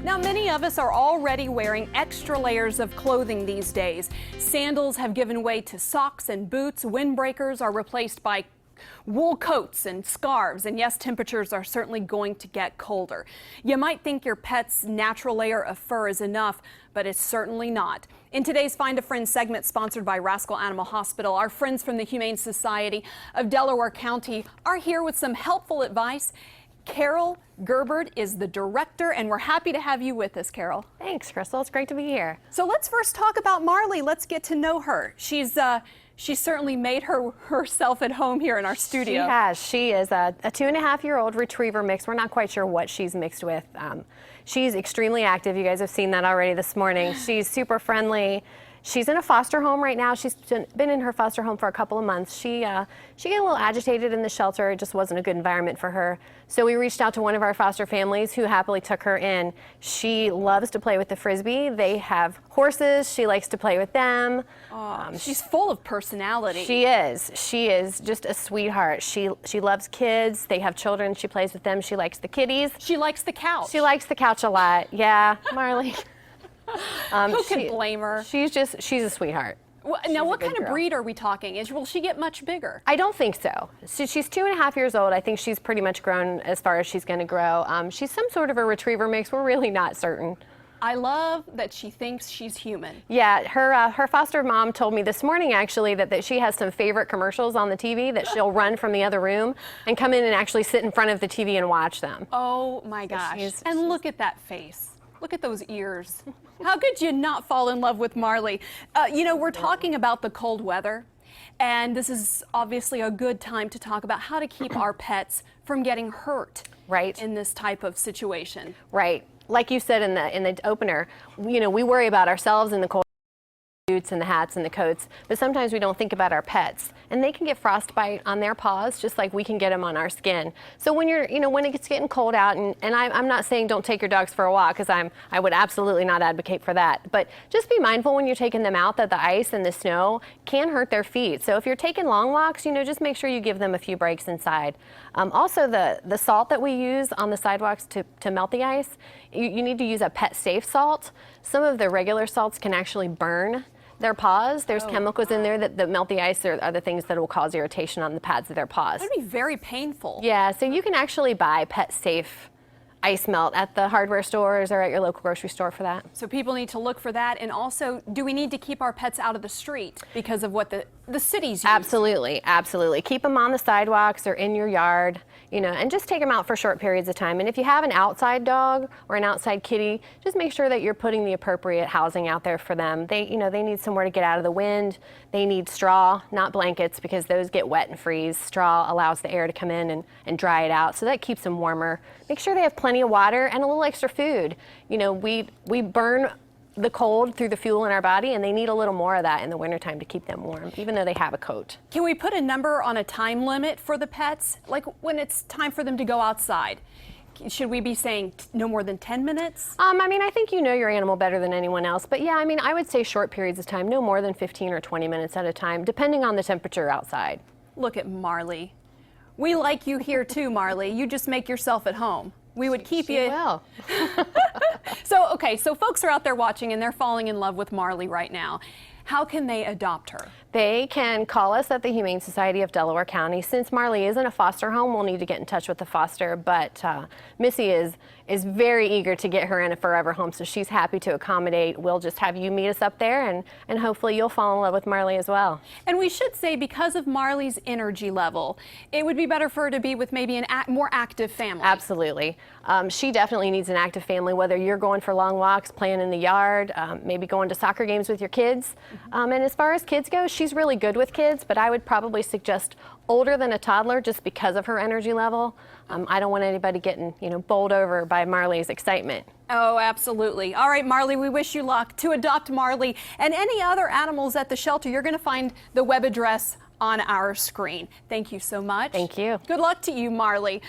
Now, many of us are already wearing extra layers of clothing these days. Sandals have given way to socks and boots. Windbreakers are replaced by wool coats and scarves, and yes, temperatures are certainly going to get colder. You might think your pet's natural layer of fur is enough, but it's certainly not. In today's Find a Friend segment sponsored by Rascal Animal Hospital, our friends from the Humane Society of Delaware County are here with some helpful advice. Carol Gerbert is the director, and we're happy to have you with us, Carol. Thanks, Crystal. It's great to be here. So let's first talk about Marley. Let's get to know her. She's certainly made herself at home here in our studio. She has. She is a 2.5-year-old retriever mix. We're not quite sure what she's mixed with. She's extremely active. You guys have seen that already this morning. She's super friendly. She's in a foster home right now. She's been in her foster home for a couple of months. She got a little agitated in the shelter. It just wasn't a good environment for her. So we reached out to one of our foster families who happily took her in. She loves to play with the Frisbee. They have horses. She likes to play with them. She's full of personality. She is. She is just a sweetheart. She loves kids. They have children. She plays with them. She likes the kitties. She likes the couch. She likes the couch a lot. Yeah, Marley. Who can blame her? She's a sweetheart. Well, now, what kind of breed are we talking? Will she get much bigger? I don't think so. She's 2.5 years old. I think she's pretty much grown as far as she's going to grow. She's some sort of a retriever mix. We're really not certain. I love that she thinks she's human. Yeah, her foster mom told me this morning actually that she has some favorite commercials on the TV that she'll run from the other room and come in and actually sit in front of the TV and watch them. Oh my gosh. And look at that face. Look at those ears. How could you not fall in love with Marley? You know, we're talking about the cold weather, and this is obviously a good time to talk about how to keep our pets from getting hurt in this type of situation. Right. Like you said in the opener, you know, we worry about ourselves in the cold boots and the hats and the coats, but sometimes we don't think about our pets, and they can get frostbite on their paws just like we can get them on our skin. So when when it gets getting cold out, and I'm not saying don't take your dogs for a walk, because I would absolutely not advocate for that, but just be mindful when you're taking them out that the ice and the snow can hurt their feet. So if you're taking long walks, just make sure you give them a few breaks inside. Also, the salt that we use on the sidewalks to melt the ice, you need to use a pet safe salt. Some of the regular salts can actually burn their paws. There's chemicals in there that melt the ice or other things that will cause irritation on the pads of their paws. That would be very painful. Yeah, so you can actually buy pet safe ice melt at the hardware stores or at your local grocery store for that. So people need to look for that. And also, do we need to keep our pets out of the street because of what the cities use? Absolutely, absolutely. Keep them on the sidewalks or in your yard, and just take them out for short periods of time. And if you have an outside dog or an outside kitty, just make sure that you're putting the appropriate housing out there for them. They need somewhere to get out of the wind. They need straw, not blankets, because those get wet and freeze. Straw allows the air to come in and dry it out, so that keeps them warmer. Make sure they have plenty of water and a little extra food. We burn the cold through the fuel in our body, and they need a little more of that in the wintertime to keep them warm, even though they have a coat. Can we put a number on a time limit for the pets? Like when it's time for them to go outside? Should we be saying no more than 10 minutes? I think you know your animal better than anyone else, but yeah, I would say short periods of time, no more than 15 or 20 minutes at a time, depending on the temperature outside. Look at Marley. We like you here too, Marley. You just make yourself at home. We would keep you. Well. So folks are out there watching and they're falling in love with Marley right now. How can they adopt her? They can call us at the Humane Society of Delaware County. Since Marley is in a foster home, we'll need to get in touch with the foster, but Missy is very eager to get her in a forever home, so she's happy to accommodate. We'll just have you meet us up there, and hopefully you'll fall in love with Marley as well. And we should say, because of Marley's energy level, it would be better for her to be with maybe a more active family. Absolutely. She definitely needs an active family, whether you're going for long walks, playing in the yard, maybe going to soccer games with your kids. And as far as kids go, she's really good with kids, but I would probably suggest older than a toddler just because of her energy level. I don't want anybody getting, bowled over by Marley's excitement. Oh, absolutely. All right, Marley, we wish you luck. To adopt Marley and any other animals at the shelter, you're going to find the web address on our screen. Thank you so much. Thank you. Good luck to you, Marley.